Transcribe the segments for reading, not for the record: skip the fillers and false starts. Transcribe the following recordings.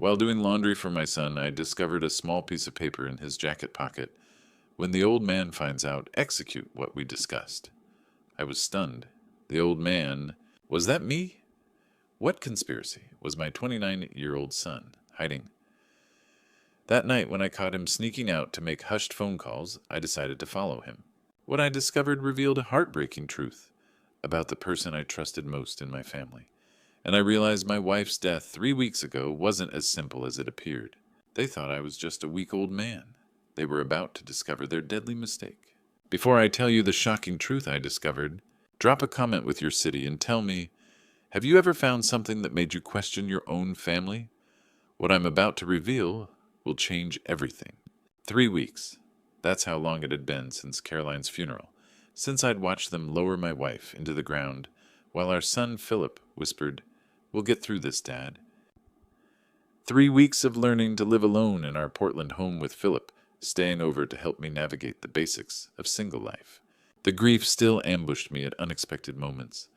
While doing laundry for my son, I discovered a small piece of paper in his jacket pocket. When the old man finds out, execute what we discussed. I was stunned. The old man. Was that me? What conspiracy was my 29-year-old son hiding? That night, when I caught him sneaking out to make hushed phone calls, I decided to follow him. What I discovered revealed a heartbreaking truth about the person I trusted most in my family. And I realized my wife's death 3 weeks ago wasn't as simple as it appeared. They thought I was just a weak old man. They were about to discover their deadly mistake. Before I tell you the shocking truth I discovered, drop a comment with your city and tell me, have you ever found something that made you question your own family? What I'm about to reveal will change everything. 3 weeks. That's how long it had been since Caroline's funeral, since I'd watched them lower my wife into the ground, while our son Philip whispered, "We'll get through this, Dad." 3 weeks of learning to live alone in our Portland home with Philip, staying over to help me navigate the basics of single life. The grief still ambushed me at unexpected moments,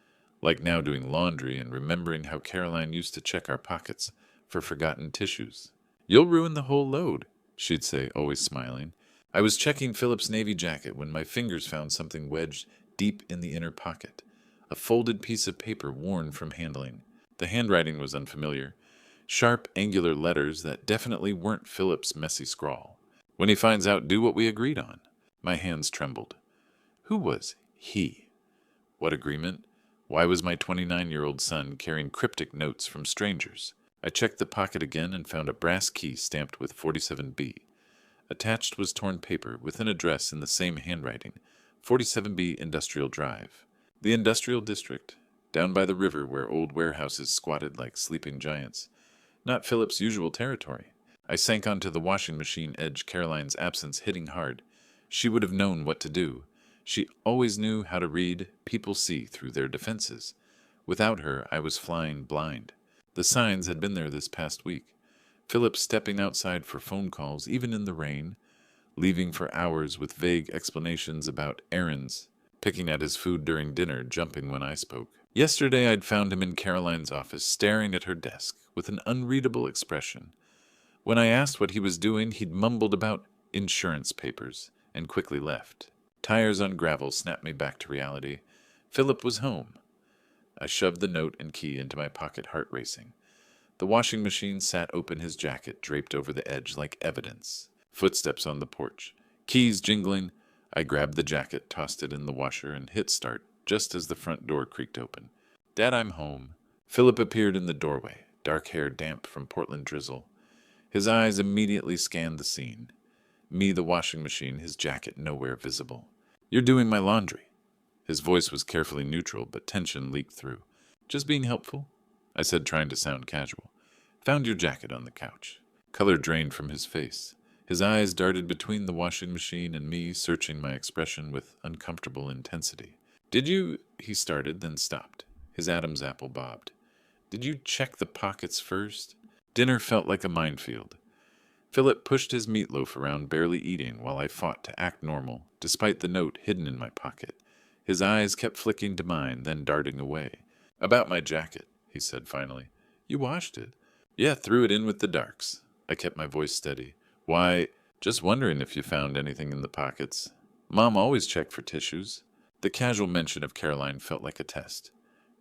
like now doing laundry and remembering how Caroline used to check our pockets for forgotten tissues. "You'll ruin the whole load," she'd say, always smiling. I was checking Philip's navy jacket when my fingers found something wedged deep in the inner pocket, a folded piece of paper worn from handling. The handwriting was unfamiliar, sharp, angular letters that definitely weren't Philip's messy scrawl. "When he finds out, do what we agreed on." My hands trembled. Who was he? What agreement? Why was my 29-year-old son carrying cryptic notes from strangers? I checked the pocket again and found a brass key stamped with 47B. Attached was torn paper with an address in the same handwriting, 47B Industrial Drive. The industrial district, down by the river where old warehouses squatted like sleeping giants. Not Philip's usual territory. I sank onto the washing machine edge, Caroline's absence hitting hard. She would have known what to do. She always knew how to read people see through their defenses. Without her, I was flying blind. The signs had been there this past week. Philip stepping outside for phone calls, even in the rain, leaving for hours with vague explanations about errands, picking at his food during dinner, jumping when I spoke. Yesterday I'd found him in Caroline's office, staring at her desk with an unreadable expression. When I asked what he was doing, he'd mumbled about insurance papers and quickly left. Tires on gravel snapped me back to reality. Philip was home. I shoved the note and key into my pocket, heart racing. The washing machine sat open, his jacket draped over the edge like evidence. Footsteps on the porch. Keys jingling. I grabbed the jacket, tossed it in the washer, and hit start just as the front door creaked open. "Dad, I'm home." Philip appeared in the doorway, dark hair damp from Portland drizzle. His eyes immediately scanned the scene. Me, the washing machine, his jacket nowhere visible. "You're doing my laundry." His voice was carefully neutral, but tension leaked through. "Just being helpful," I said, trying to sound casual. "Found your jacket on the couch." Color drained from his face. His eyes darted between the washing machine and me, searching my expression with uncomfortable intensity. "Did you—" he started, then stopped. His Adam's apple bobbed. "Did you check the pockets first?" Dinner felt like a minefield. Philip pushed his meatloaf around, barely eating, while I fought to act normal, despite the note hidden in my pocket. His eyes kept flicking to mine, then darting away. "About my jacket," he said finally. "You washed it?" "Yeah, threw it in with the darks." I kept my voice steady. "Why, just wondering if you found anything in the pockets. Mom always checked for tissues." The casual mention of Caroline felt like a test.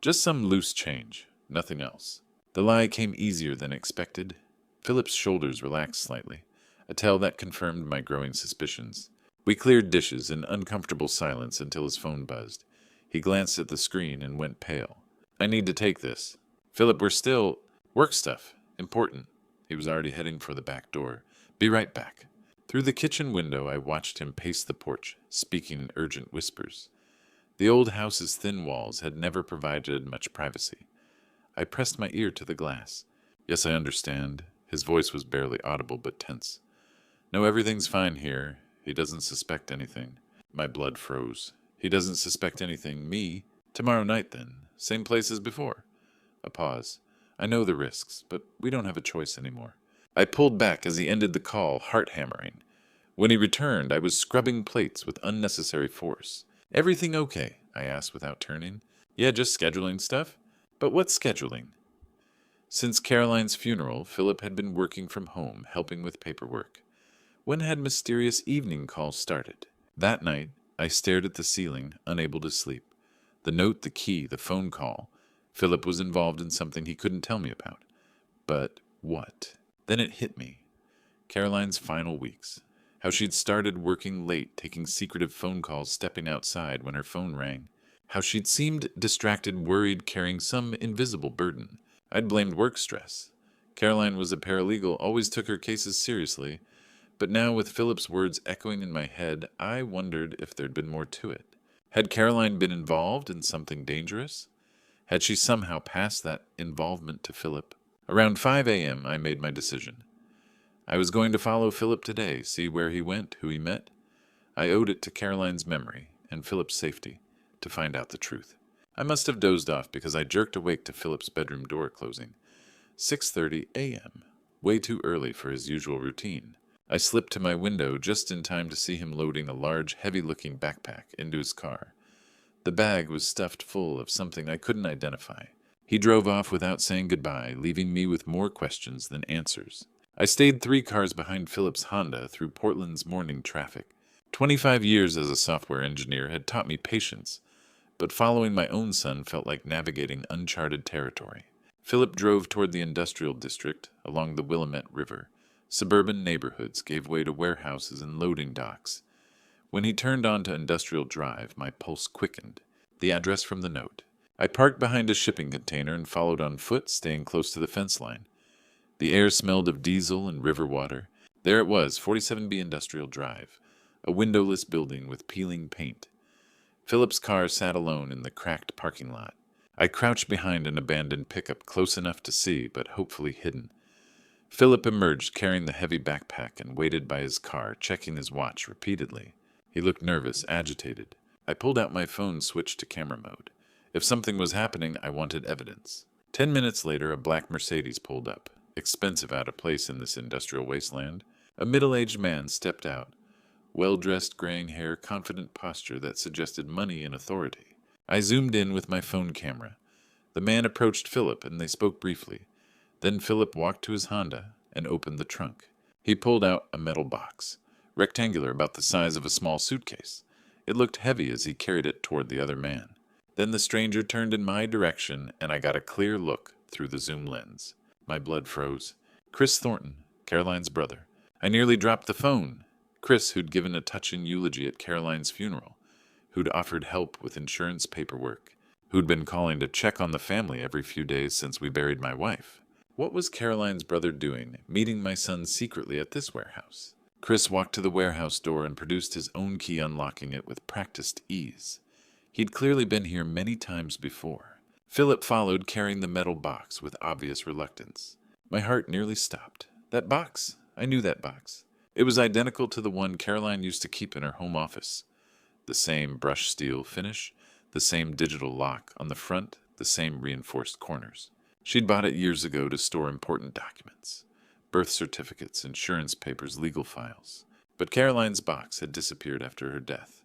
"Just some loose change, nothing else." The lie came easier than expected. Philip's shoulders relaxed slightly, a tell that confirmed my growing suspicions. We cleared dishes in uncomfortable silence until his phone buzzed. He glanced at the screen and went pale. "I need to take this." "Philip, we're still—" "Work stuff. Important." He was already heading for the back door. "Be right back." Through the kitchen window, I watched him pace the porch, speaking in urgent whispers. The old house's thin walls had never provided much privacy. I pressed my ear to the glass. "Yes, I understand." His voice was barely audible but tense. "No, everything's fine here. He doesn't suspect anything." My blood froze. "He doesn't suspect anything. Me? Tomorrow night, then. Same place as before." A pause. "I know the risks, but we don't have a choice anymore." I pulled back as he ended the call, heart hammering. When he returned, I was scrubbing plates with unnecessary force. "Everything okay?" I asked without turning. "Yeah, just scheduling stuff." "But what's scheduling?" Since Caroline's funeral, Philip had been working from home, helping with paperwork. When had mysterious evening calls started? That night, I stared at the ceiling, unable to sleep. The note, the key, the phone call. Philip was involved in something he couldn't tell me about. But what? Then it hit me. Caroline's final weeks. How she'd started working late, taking secretive phone calls, stepping outside when her phone rang. How she'd seemed distracted, worried, carrying some invisible burden. I'd blamed work stress. Caroline was a paralegal, always took her cases seriously. But now, with Philip's words echoing in my head, I wondered if there'd been more to it. Had Caroline been involved in something dangerous? Had she somehow passed that involvement to Philip? Around 5 a.m., I made my decision. I was going to follow Philip today, see where he went, who he met. I owed it to Caroline's memory and Philip's safety to find out the truth. I must have dozed off because I jerked awake to Philip's bedroom door closing. 6:30 a.m., way too early for his usual routine. I slipped to my window just in time to see him loading a large, heavy-looking backpack into his car. The bag was stuffed full of something I couldn't identify. He drove off without saying goodbye, leaving me with more questions than answers. I stayed 3 cars behind Philip's Honda through Portland's morning traffic. 25 years as a software engineer had taught me patience, but following my own son felt like navigating uncharted territory. Philip drove toward the industrial district along the Willamette River. Suburban neighborhoods gave way to warehouses and loading docks. When he turned onto Industrial Drive, my pulse quickened. The address from the note. I parked behind a shipping container and followed on foot, staying close to the fence line. The air smelled of diesel and river water. There it was, 47B Industrial Drive, a windowless building with peeling paint. Philip's car sat alone in the cracked parking lot. I crouched behind an abandoned pickup, close enough to see, but hopefully hidden. Philip emerged carrying the heavy backpack and waited by his car, checking his watch repeatedly. He looked nervous, agitated. I pulled out my phone, switched to camera mode. If something was happening, I wanted evidence. 10 minutes later, a black Mercedes pulled up, expensive out of place in this industrial wasteland. A middle-aged man stepped out, well-dressed, graying hair, confident posture that suggested money and authority. I zoomed in with my phone camera. The man approached Philip, and they spoke briefly. Then Philip walked to his Honda and opened the trunk. He pulled out a metal box, rectangular, about the size of a small suitcase. It looked heavy as he carried it toward the other man. Then the stranger turned in my direction, and I got a clear look through the zoom lens. My blood froze. Chris Thornton, Caroline's brother. I nearly dropped the phone. Chris, who'd given a touching eulogy at Caroline's funeral, who'd offered help with insurance paperwork, who'd been calling to check on the family every few days since we buried my wife. What was Caroline's brother doing, meeting my son secretly at this warehouse? Chris walked to the warehouse door and produced his own key, unlocking it with practiced ease. He'd clearly been here many times before. Philip followed, carrying the metal box with obvious reluctance. My heart nearly stopped. That box! I knew that box. It was identical to the one Caroline used to keep in her home office. The same brushed steel finish, the same digital lock on the front, the same reinforced corners. She'd bought it years ago to store important documents. Birth certificates, insurance papers, legal files. But Caroline's box had disappeared after her death.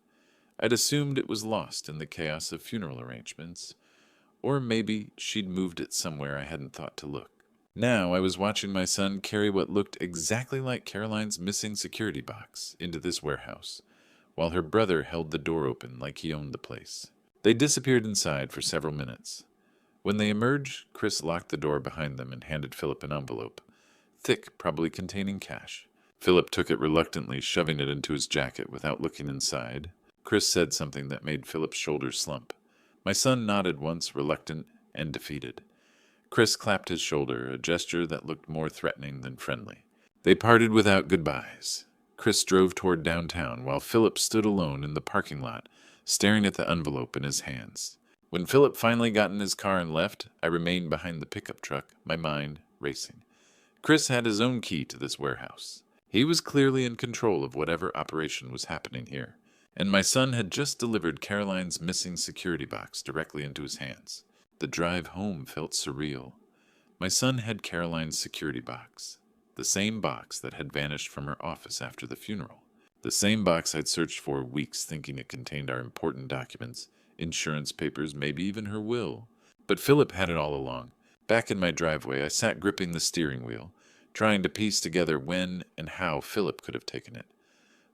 I'd assumed it was lost in the chaos of funeral arrangements, or maybe she'd moved it somewhere I hadn't thought to look. Now I was watching my son carry what looked exactly like Caroline's missing security box into this warehouse, while her brother held the door open like he owned the place. They disappeared inside for several minutes. When they emerged, Chris locked the door behind them and handed Philip an envelope, thick, probably containing cash. Philip took it reluctantly, shoving it into his jacket without looking inside. Chris said something that made Philip's shoulders slump. My son nodded once, reluctant and defeated. Chris clapped his shoulder, a gesture that looked more threatening than friendly. They parted without goodbyes. Chris drove toward downtown, while Philip stood alone in the parking lot, staring at the envelope in his hands. When Philip finally got in his car and left, I remained behind the pickup truck, my mind racing. Chris had his own key to this warehouse. He was clearly in control of whatever operation was happening here, and my son had just delivered Caroline's missing security box directly into his hands. The drive home felt surreal. My son had Caroline's security box, the same box that had vanished from her office after the funeral, the same box I'd searched for weeks thinking it contained our important documents, insurance papers, maybe even her will. But Philip had it all along. Back in my driveway, I sat gripping the steering wheel, trying to piece together when and how Philip could have taken it.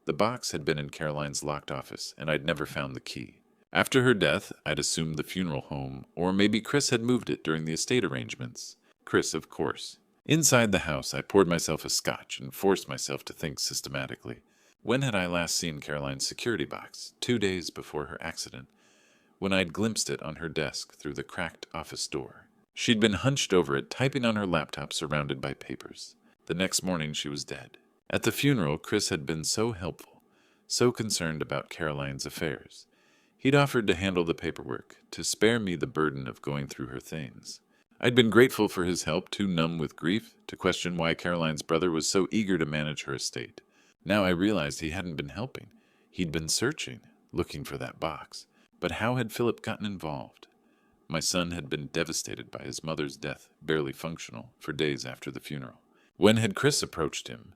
The box had been in Caroline's locked office, and I'd never found the key. After her death, I'd assumed the funeral home, or maybe Chris had moved it during the estate arrangements. Chris, of course. Inside the house, I poured myself a scotch and forced myself to think systematically. When had I last seen Caroline's security box? 2 days before her accident, when I'd glimpsed it on her desk through the cracked office door. She'd been hunched over it, typing on her laptop surrounded by papers. The next morning, she was dead. At the funeral, Chris had been so helpful, so concerned about Caroline's affairs. He'd offered to handle the paperwork, to spare me the burden of going through her things. I'd been grateful for his help, too numb with grief to question why Caroline's brother was so eager to manage her estate. Now I realized he hadn't been helping. He'd been searching, looking for that box. But how had Philip gotten involved? My son had been devastated by his mother's death, barely functional, for days after the funeral. When had Chris approached him?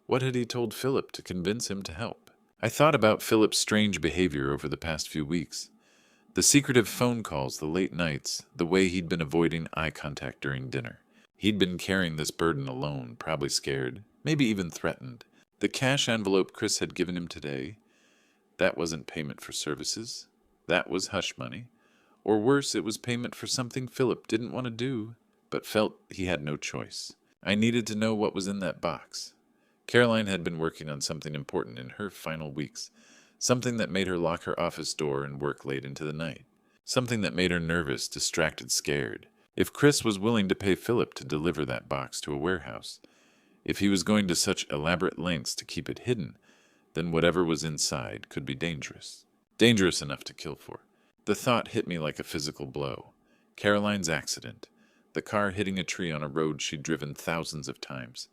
What had he told Philip to convince him to help? I thought about Philip's strange behavior over the past few weeks. The secretive phone calls, the late nights, the way he'd been avoiding eye contact during dinner. He'd been carrying this burden alone, probably scared, maybe even threatened. The cash envelope Chris had given him today, that wasn't payment for services. That was hush money. Or worse, it was payment for something Philip didn't want to do, but felt he had no choice. I needed to know what was in that box. Caroline had been working on something important in her final weeks, something that made her lock her office door and work late into the night, something that made her nervous, distracted, scared. If Chris was willing to pay Philip to deliver that box to a warehouse, if he was going to such elaborate lengths to keep it hidden, then whatever was inside could be dangerous. Dangerous enough to kill for. The thought hit me like a physical blow. Caroline's accident. The car hitting a tree on a road she'd driven thousands of times.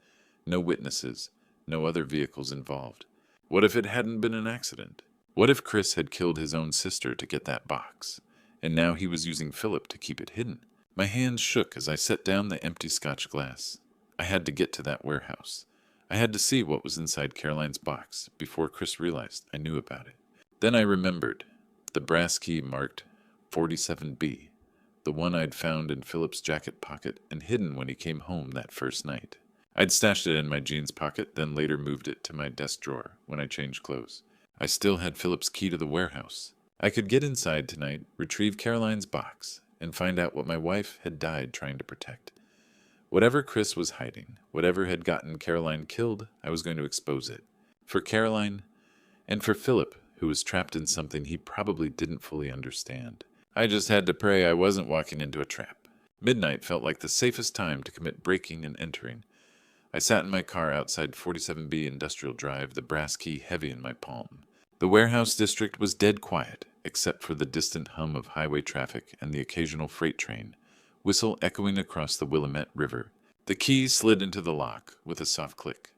No witnesses. No other vehicles involved. What if it hadn't been an accident? What if Chris had killed his own sister to get that box, and now he was using Philip to keep it hidden? My hands shook as I set down the empty Scotch glass. I had to get to that warehouse. I had to see what was inside Caroline's box before Chris realized I knew about it. Then I remembered. The brass key marked 47B, the one I'd found in Philip's jacket pocket and hidden when he came home that first night. I'd stashed it in my jeans pocket, then later moved it to my desk drawer when I changed clothes. I still had Philip's key to the warehouse. I could get inside tonight, retrieve Caroline's box, and find out what my wife had died trying to protect. Whatever Chris was hiding, whatever had gotten Caroline killed, I was going to expose it. For Caroline, and for Philip, who was trapped in something he probably didn't fully understand. I just had to pray I wasn't walking into a trap. Midnight felt like the safest time to commit breaking and entering. I sat in my car outside 47B Industrial Drive, the brass key heavy in my palm. The warehouse district was dead quiet, except for the distant hum of highway traffic and the occasional freight train, whistle echoing across the Willamette River. The key slid into the lock with a soft click.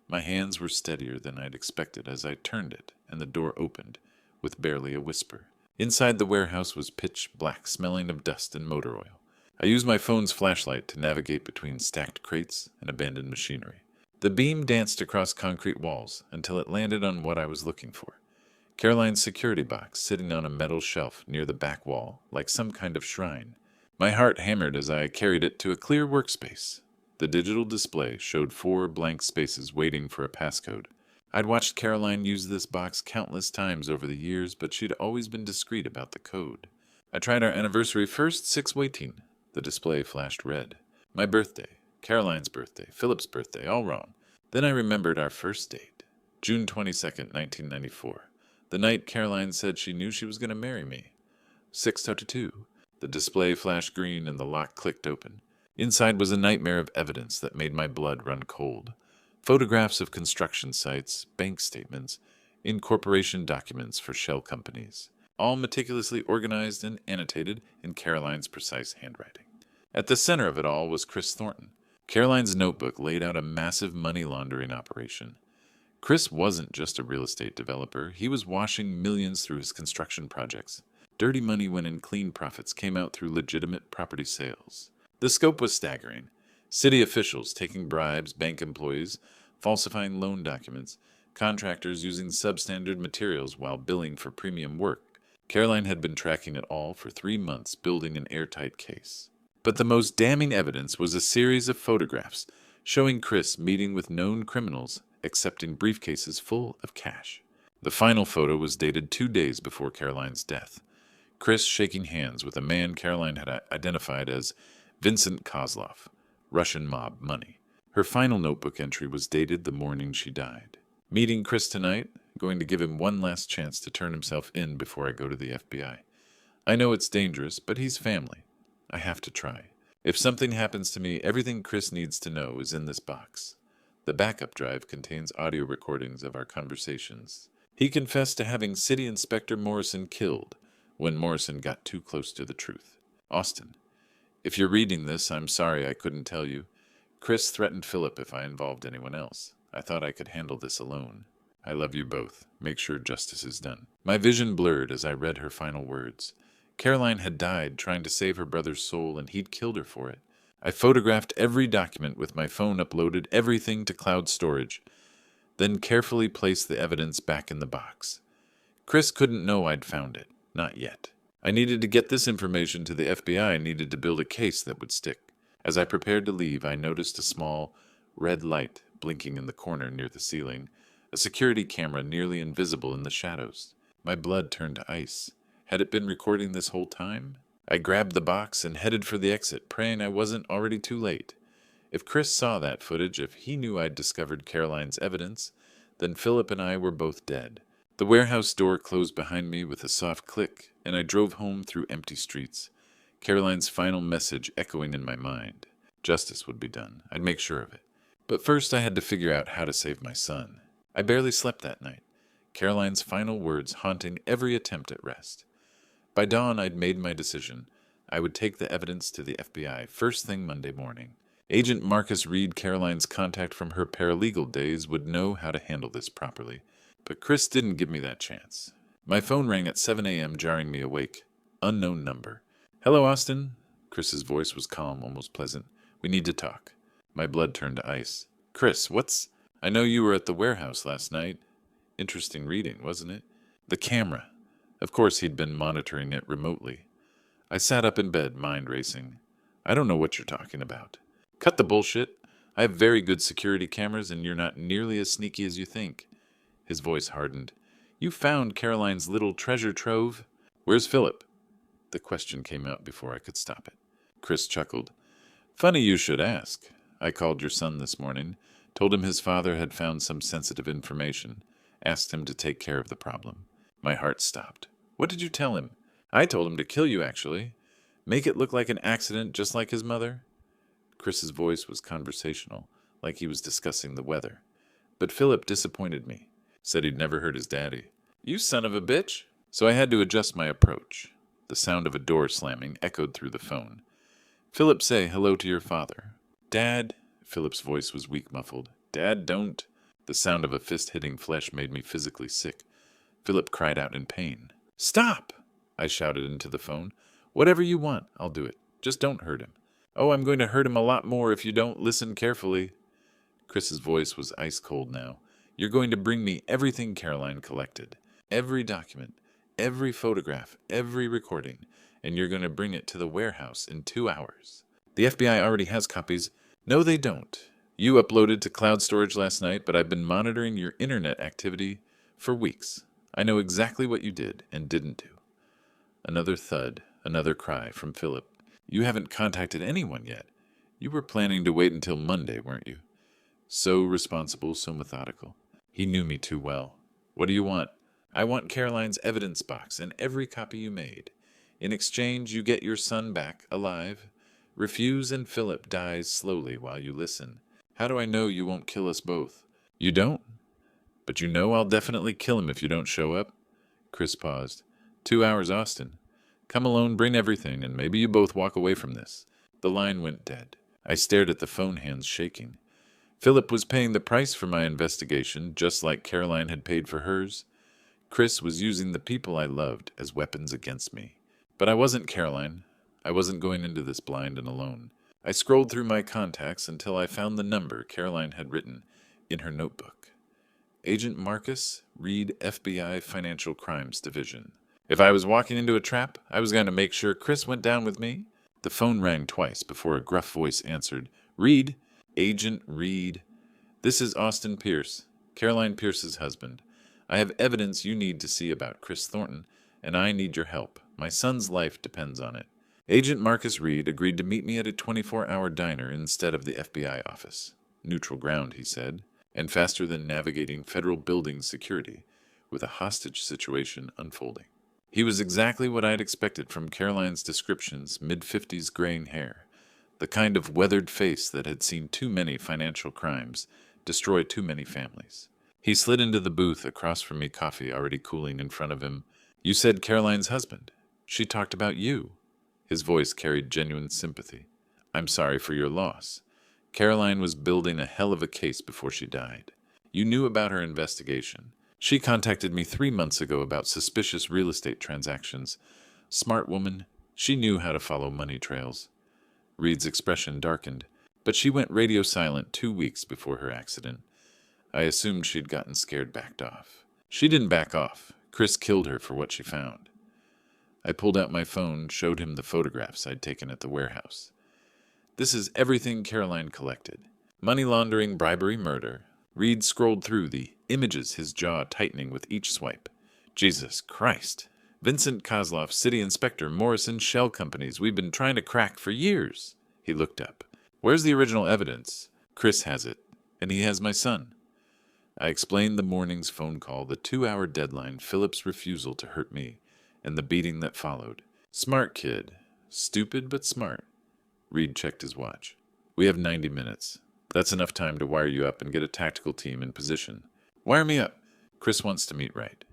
My hands were steadier than I'd expected as I turned it, and the door opened, with barely a whisper. Inside the warehouse was pitch black, smelling of dust and motor oil. I used my phone's flashlight to navigate between stacked crates and abandoned machinery. The beam danced across concrete walls until it landed on what I was looking for. Caroline's security box sitting on a metal shelf near the back wall, like some kind of shrine. My heart hammered as I carried it to a clear workspace. The digital display showed 4 blank spaces waiting for a passcode. I'd watched Caroline use this box countless times over the years, but she'd always been discreet about the code. I tried our anniversary first, 6/18. The display flashed red. My birthday, Caroline's birthday, Philip's birthday, all wrong. Then I remembered our first date, June 22nd, 1994. The night Caroline said she knew she was going to marry me. 6:32. The display flashed green and the lock clicked open. Inside was a nightmare of evidence that made my blood run cold. Photographs of construction sites, bank statements, incorporation documents for shell companies, all meticulously organized and annotated in Caroline's precise handwriting. At the center of it all was Chris Thornton. Caroline's notebook laid out a massive money laundering operation. Chris wasn't just a real estate developer. He was washing millions through his construction projects. Dirty money when in clean profits came out through legitimate property sales. The scope was staggering. City officials taking bribes, bank employees falsifying loan documents, contractors using substandard materials while billing for premium work. Caroline had been tracking it all for 3 months, building an airtight case. But the most damning evidence was a series of photographs showing Chris meeting with known criminals, accepting briefcases full of cash. The final photo was dated 2 days before Caroline's death. Chris shaking hands with a man Caroline had identified as Vincent Kozlov, Russian mob money. Her final notebook entry was dated the morning she died. Meeting Chris tonight, going to give him one last chance to turn himself in before I go to the FBI. I know it's dangerous, but he's family. I have to try. If something happens to me, everything Chris needs to know is in this box. The backup drive contains audio recordings of our conversations. He confessed to having City Inspector Morrison killed when Morrison got too close to the truth. Austin, if you're reading this, I'm sorry I couldn't tell you. Chris threatened Philip if I involved anyone else. I thought I could handle this alone. I love you both. Make sure justice is done. My vision blurred as I read her final words. Caroline had died trying to save her brother's soul, and he'd killed her for it. I photographed every document with my phone, uploaded everything to cloud storage, then carefully placed the evidence back in the box. Chris couldn't know I'd found it. Not yet. I needed to get this information to the FBI and needed to build a case that would stick. As I prepared to leave, I noticed a small, red light blinking in the corner near the ceiling, a security camera nearly invisible in the shadows. My blood turned to ice. Had it been recording this whole time? I grabbed the box and headed for the exit, praying I wasn't already too late. If Chris saw that footage, if he knew I'd discovered Caroline's evidence, then Philip and I were both dead. The warehouse door closed behind me with a soft click, and I drove home through empty streets, Caroline's final message echoing in my mind. Justice would be done. I'd make sure of it. But first I had to figure out how to save my son. I barely slept that night, Caroline's final words haunting every attempt at rest. By dawn, I'd made my decision. I would take the evidence to the FBI first thing Monday morning. Agent Marcus Reed, Caroline's contact from her paralegal days, would know how to handle this properly. But Chris didn't give me that chance. My phone rang at 7 a.m., jarring me awake. Unknown number. Hello, Austin. Chris's voice was calm, almost pleasant. We need to talk. My blood turned to ice. Chris, what's... I know you were at the warehouse last night. Interesting reading, wasn't it? The camera. Of course he'd been monitoring it remotely. I sat up in bed, mind racing. I don't know what you're talking about. Cut the bullshit. I have very good security cameras, and you're not nearly as sneaky as you think. His voice hardened. You found Caroline's little treasure trove. Where's Philip? The question came out before I could stop it. Chris chuckled. Funny you should ask. I called your son this morning, told him his father had found some sensitive information, asked him to take care of the problem. My heart stopped. What did you tell him? I told him to kill you, actually. Make it look like an accident, just like his mother. Chris's voice was conversational, like he was discussing the weather. But Philip disappointed me. Said he'd never hurt his daddy. You son of a bitch! So I had to adjust my approach. The sound of a door slamming echoed through the phone. Philip, say hello to your father. Dad, Philip's voice was weak, muffled. Dad, don't. The sound of a fist hitting flesh made me physically sick. Philip cried out in pain. Stop! I shouted into the phone. Whatever you want, I'll do it. Just don't hurt him. Oh, I'm going to hurt him a lot more if you don't listen carefully. Chris's voice was ice cold now. You're going to bring me everything Caroline collected. Every document, every photograph, every recording. And you're going to bring it to the warehouse in 2 hours. The FBI already has copies. No, they don't. You uploaded to cloud storage last night, but I've been monitoring your internet activity for weeks. I know exactly what you did and didn't do. Another thud, another cry from Philip. You haven't contacted anyone yet. You were planning to wait until Monday, weren't you? So responsible, so methodical. He knew me too well. What do you want? I want Caroline's evidence box and every copy you made. In exchange, you get your son back, alive. Refuse and Philip dies slowly while you listen. How do I know you won't kill us both? You don't? But you know I'll definitely kill him if you don't show up. Chris paused. 2 hours, Austin. Come alone, bring everything, and maybe you both walk away from this. The line went dead. I stared at the phone hands shaking. Philip was paying the price for my investigation, just like Caroline had paid for hers. Chris was using the people I loved as weapons against me. But I wasn't Caroline. I wasn't going into this blind and alone. I scrolled through my contacts until I found the number Caroline had written in her notebook. Agent Marcus Reed, FBI Financial Crimes Division. If I was walking into a trap, I was going to make sure Chris went down with me. The phone rang twice before a gruff voice answered. Reed? Agent Reed. This is Austin Pierce, Caroline Pierce's husband. I have evidence you need to see about Chris Thornton, and I need your help. My son's life depends on it. Agent Marcus Reed agreed to meet me at a 24-hour diner instead of the FBI office. Neutral ground, he said, and faster than navigating federal building security, with a hostage situation unfolding. He was exactly what I had expected from Caroline's descriptions, mid-50s graying hair, the kind of weathered face that had seen too many financial crimes destroy too many families. He slid into the booth across from me, coffee already cooling in front of him. You said Caroline's husband. She talked about you. His voice carried genuine sympathy. I'm sorry for your loss. Caroline was building a hell of a case before she died. You knew about her investigation. She contacted me 3 months ago about suspicious real estate transactions. Smart woman, she knew how to follow money trails. Reed's expression darkened, but she went radio silent 2 weeks before her accident. I assumed she'd gotten scared, backed off. She didn't back off. Chris killed her for what she found. I pulled out my phone, showed him the photographs I'd taken at the warehouse. This is everything Caroline collected. Money laundering, bribery, murder. Reed scrolled through the images, his jaw tightening with each swipe. Jesus Christ. Vincent Kozlov, City Inspector, Morrison Shell Companies. We've been trying to crack for years. He looked up. Where's the original evidence? Chris has it, and he has my son. I explained the morning's phone call, the 2-hour deadline, Philip's refusal to hurt me, and the beating that followed. Smart kid. Stupid, but smart. Reed checked his watch. We have 90 minutes. That's enough time to wire you up and get a tactical team in position. Wire me up. Chris wants to meet right.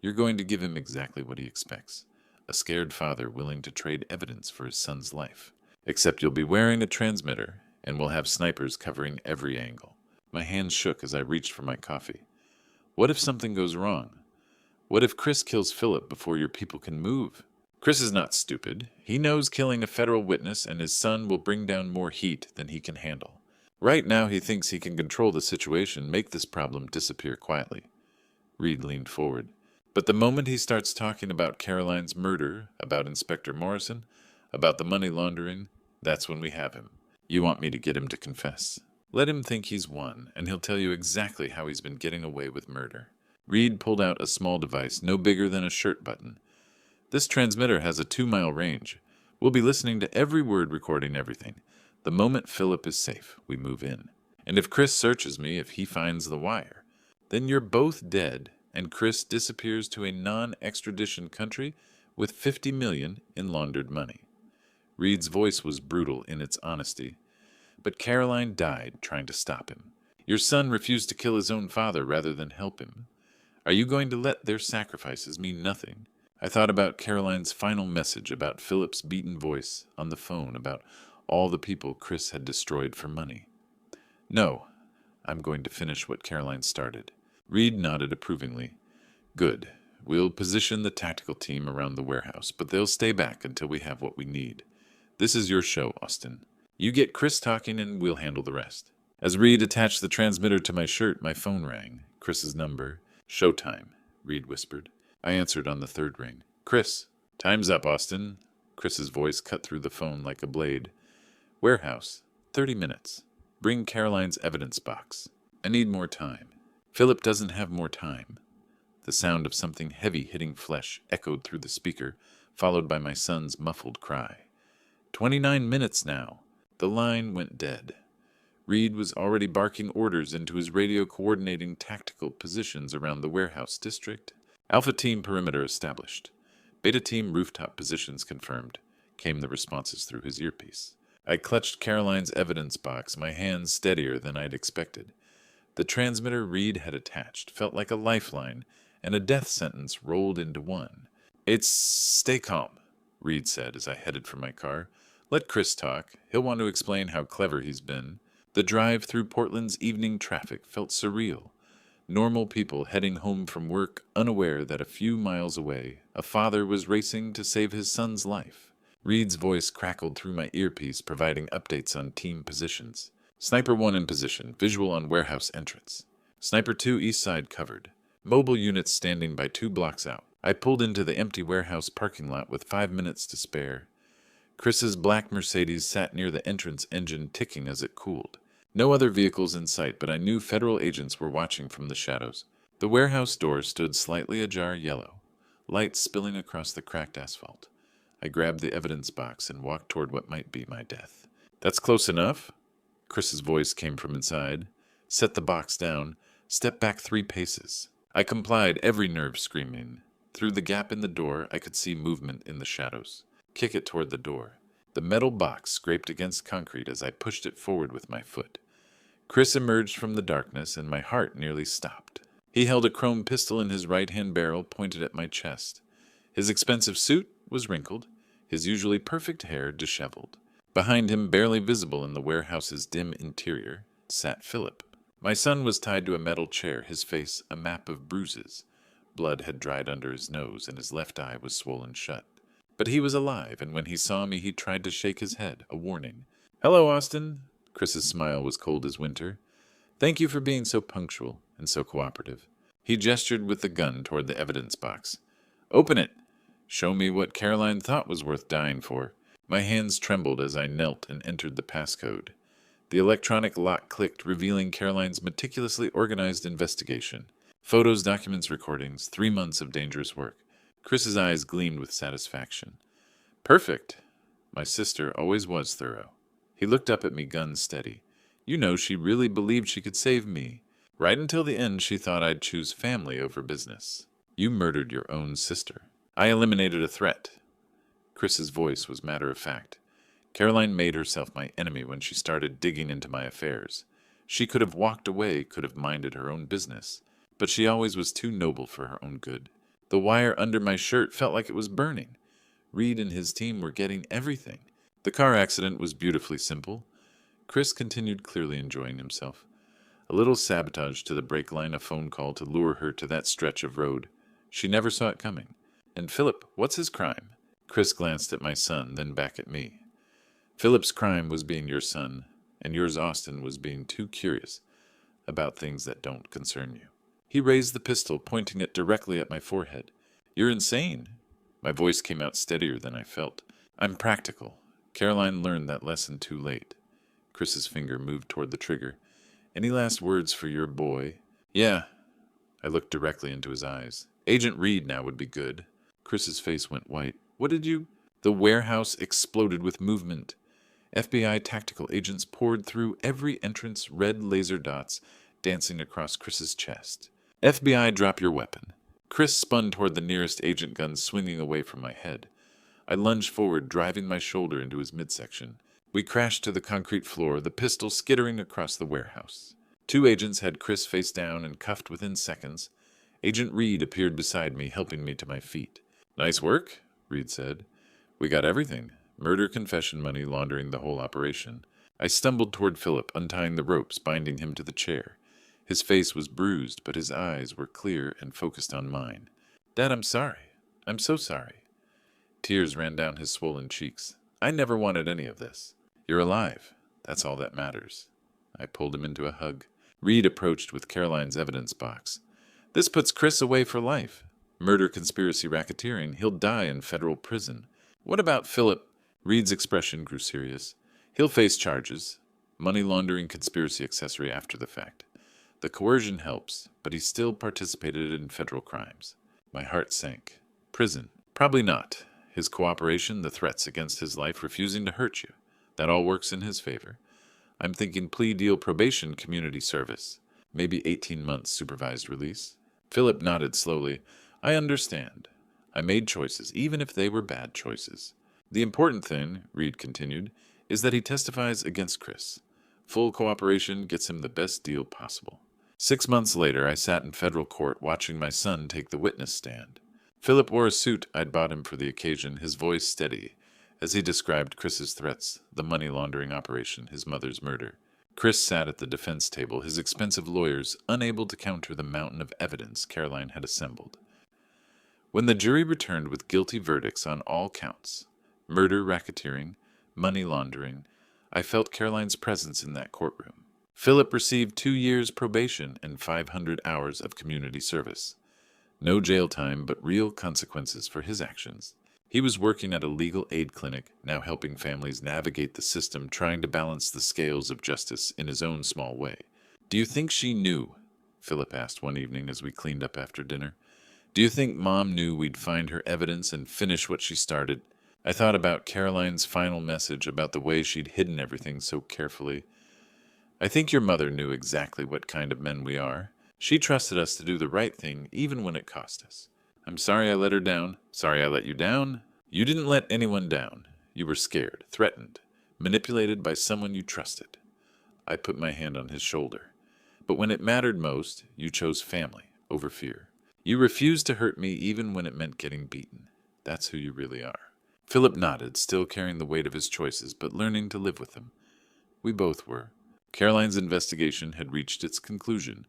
You're going to give him exactly what he expects. A scared father willing to trade evidence for his son's life. Except you'll be wearing a transmitter, and we'll have snipers covering every angle. My hands shook as I reached for my coffee. What if something goes wrong? What if Chris kills Philip before your people can move? Chris is not stupid. He knows killing a federal witness and his son will bring down more heat than he can handle. Right now he thinks he can control the situation, make this problem disappear quietly. Reed leaned forward. But the moment he starts talking about Caroline's murder, about Inspector Morrison, about the money laundering, that's when we have him. You want me to get him to confess. Let him think he's won, and he'll tell you exactly how he's been getting away with murder. Reed pulled out a small device, no bigger than a shirt button. This transmitter has a 2-mile range. We'll be listening to every word, recording everything. The moment Philip is safe, we move in. And if Chris searches me, if he finds the wire, then you're both dead, and Chris disappears to a non-extradition country with $50 million in laundered money. Reed's voice was brutal in its honesty. But Caroline died trying to stop him. Your son refused to kill his own father rather than help him. Are you going to let their sacrifices mean nothing? I thought about Caroline's final message, about Philip's beaten voice on the phone, about all the people Chris had destroyed for money. No, I'm going to finish what Caroline started. Reed nodded approvingly. Good. We'll position the tactical team around the warehouse, but they'll stay back until we have what we need. This is your show, Austin. You get Chris talking and we'll handle the rest. As Reed attached the transmitter to my shirt, my phone rang. Chris's number. Showtime, Reed whispered. I answered on the 3rd ring. Chris. Time's up, Austin. Chris's voice cut through the phone like a blade. Warehouse. 30 minutes. Bring Caroline's evidence box. I need more time. Philip doesn't have more time. The sound of something heavy hitting flesh echoed through the speaker, followed by my son's muffled cry. 29 minutes now. The line went dead. Reed was already barking orders into his radio, coordinating tactical positions around the warehouse district. Alpha team perimeter established. Beta team rooftop positions confirmed, came the responses through his earpiece. I clutched Caroline's evidence box, my hands steadier than I'd expected. The transmitter Reed had attached felt like a lifeline, and a death sentence rolled into one. Stay calm, Reed said as I headed for my car. Let Chris talk. He'll want to explain how clever he's been. The drive through Portland's evening traffic felt surreal. Normal people heading home from work, unaware that a few miles away, a father was racing to save his son's life. Reed's voice crackled through my earpiece, providing updates on team positions. Sniper 1 in position, visual on warehouse entrance. Sniper 2 east side covered. Mobile units standing by 2 blocks out. I pulled into the empty warehouse parking lot with 5 minutes to spare. Chris's black Mercedes sat near the entrance engine ticking as it cooled. No other vehicles in sight, but I knew federal agents were watching from the shadows. The warehouse door stood slightly ajar yellow, light spilling across the cracked asphalt. I grabbed the evidence box and walked toward what might be my death. "That's close enough." Chris's voice came from inside. Set the box down. Step back 3 paces. I complied, every nerve screaming. Through the gap in the door, I could see movement in the shadows. Kick it toward the door. The metal box scraped against concrete as I pushed it forward with my foot. Chris emerged from the darkness, and my heart nearly stopped. He held a chrome pistol in his right-hand barrel pointed at my chest. His expensive suit was wrinkled, his usually perfect hair disheveled. Behind him, barely visible in the warehouse's dim interior, sat Philip. My son was tied to a metal chair, his face a map of bruises. Blood had dried under his nose, and his left eye was swollen shut. But he was alive, and when he saw me, he tried to shake his head, a warning. "Hello, Austin." Chris's smile was cold as winter. "Thank you for being so punctual and so cooperative." He gestured with the gun toward the evidence box. "Open it. Show me what Caroline thought was worth dying for." My hands trembled as I knelt and entered the passcode. The electronic lock clicked, revealing Caroline's meticulously organized investigation. Photos, documents, recordings, 3 months of dangerous work. Chris's eyes gleamed with satisfaction. "Perfect. My sister always was thorough." He looked up at me, gun steady. "You know, she really believed she could save me. Right until the end, she thought I'd choose family over business. You murdered your own sister." "I eliminated a threat." Chris's voice was matter-of-fact. "Caroline made herself my enemy when she started digging into my affairs. She could have walked away, could have minded her own business, but she always was too noble for her own good. The wire under my shirt felt like it was burning. Reed and his team were getting everything. The car accident was beautifully simple." Chris continued, clearly enjoying himself. "A little sabotage to the brake line, a phone call to lure her to that stretch of road. She never saw it coming. And Philip, what's his crime?" Chris glanced at my son, then back at me. "Philip's crime was being your son, and yours, Austin, was being too curious about things that don't concern you." He raised the pistol, pointing it directly at my forehead. "You're insane." My voice came out steadier than I felt. "I'm practical. Caroline learned that lesson too late." Chris's finger moved toward the trigger. "Any last words for your boy?" "Yeah." I looked directly into his eyes. "Agent Reed now would be good." Chris's face went white. "What did you—" The warehouse exploded with movement. FBI tactical agents poured through every entrance, red laser dots dancing across Chris's chest. "FBI, drop your weapon." Chris spun toward the nearest agent gun, swinging away from my head. I lunged forward, driving my shoulder into his midsection. We crashed to the concrete floor, the pistol skittering across the warehouse. 2 agents had Chris face down and cuffed within seconds. Agent Reed appeared beside me, helping me to my feet. "Nice work," Reed said. "We got everything. Murder, confession, money, laundering, the whole operation." I stumbled toward Philip, untying the ropes, binding him to the chair. His face was bruised, but his eyes were clear and focused on mine. "Dad, I'm sorry. I'm so sorry." Tears ran down his swollen cheeks. "I never wanted any of this. You're alive. That's all that matters." I pulled him into a hug. Reed approached with Caroline's evidence box. "This puts Chris away for life. Murder, conspiracy, racketeering. He'll die in federal prison." "What about Philip?" Reed's expression grew serious. "He'll face charges. Money laundering, conspiracy, accessory after the fact. The coercion helps, but he still participated in federal crimes." My heart sank. "Prison? Probably not. His cooperation, the threats against his life, refusing to hurt you. That all works in his favor. I'm thinking plea deal, probation, community service. Maybe 18 months supervised release." Philip nodded slowly. "I understand. I made choices, even if they were bad choices. The important thing," Reed continued, "is that he testifies against Chris. Full cooperation gets him the best deal possible." 6 months later, I sat in federal court watching my son take the witness stand. Philip wore a suit I'd bought him for the occasion, his voice steady, as he described Chris's threats, the money laundering operation, his mother's murder. Chris sat at the defense table, his expensive lawyers unable to counter the mountain of evidence Caroline had assembled. When the jury returned with guilty verdicts on all counts, murder, racketeering, money laundering, I felt Caroline's presence in that courtroom. Philip received 2 years probation and 500 hours of community service. No jail time, but real consequences for his actions. He was working at a legal aid clinic, now helping families navigate the system, trying to balance the scales of justice in his own small way. "Do you think she knew?" Philip asked one evening as we cleaned up after dinner. "Do you think Mom knew we'd find her evidence and finish what she started?" I thought about Caroline's final message, about the way she'd hidden everything so carefully. "I think your mother knew exactly what kind of men we are. She trusted us to do the right thing, even when it cost us. I'm sorry I let her down. Sorry I let you down. You didn't let anyone down. You were scared, threatened, manipulated by someone you trusted." I put my hand on his shoulder. "But when it mattered most, you chose family over fear. You refused to hurt me even when it meant getting beaten. That's who you really are." Philip nodded, still carrying the weight of his choices, but learning to live with them. We both were. Caroline's investigation had reached its conclusion.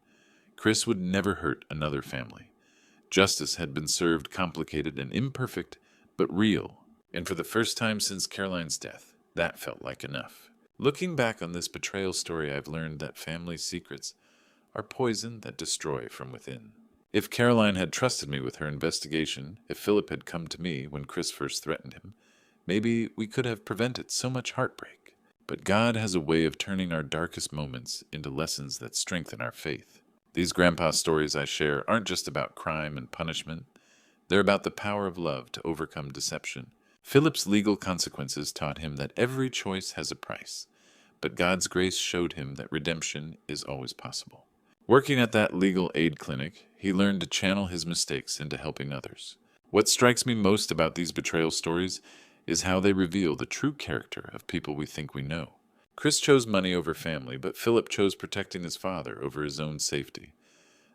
Chris would never hurt another family. Justice had been served, complicated and imperfect, but real. And for the first time since Caroline's death, that felt like enough. Looking back on this betrayal story, I've learned that family secrets are poison that destroy from within. If Caroline had trusted me with her investigation, if Philip had come to me when Chris first threatened him, maybe we could have prevented so much heartbreak. But God has a way of turning our darkest moments into lessons that strengthen our faith. These grandpa stories I share aren't just about crime and punishment. They're about the power of love to overcome deception. Philip's legal consequences taught him that every choice has a price, but God's grace showed him that redemption is always possible. Working at that legal aid clinic, he learned to channel his mistakes into helping others. What strikes me most about these betrayal stories is how they reveal the true character of people we think we know. Chris chose money over family, but Philip chose protecting his father over his own safety.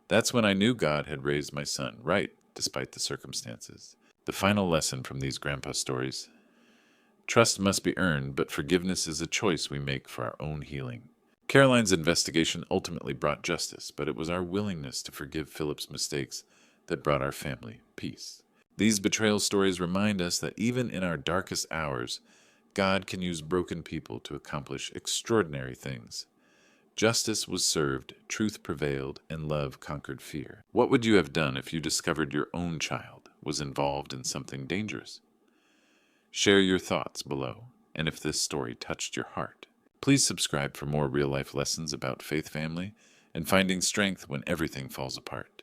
That's when I knew God had raised my son right, despite the circumstances. The final lesson from these grandpa stories: trust must be earned, but forgiveness is a choice we make for our own healing. Caroline's investigation ultimately brought justice, but it was our willingness to forgive Philip's mistakes that brought our family peace. These betrayal stories remind us that even in our darkest hours, God can use broken people to accomplish extraordinary things. Justice was served, truth prevailed, and love conquered fear. What would you have done if you discovered your own child was involved in something dangerous? Share your thoughts below, and if this story touched your heart, please subscribe for more real-life lessons about faith, family, and finding strength when everything falls apart.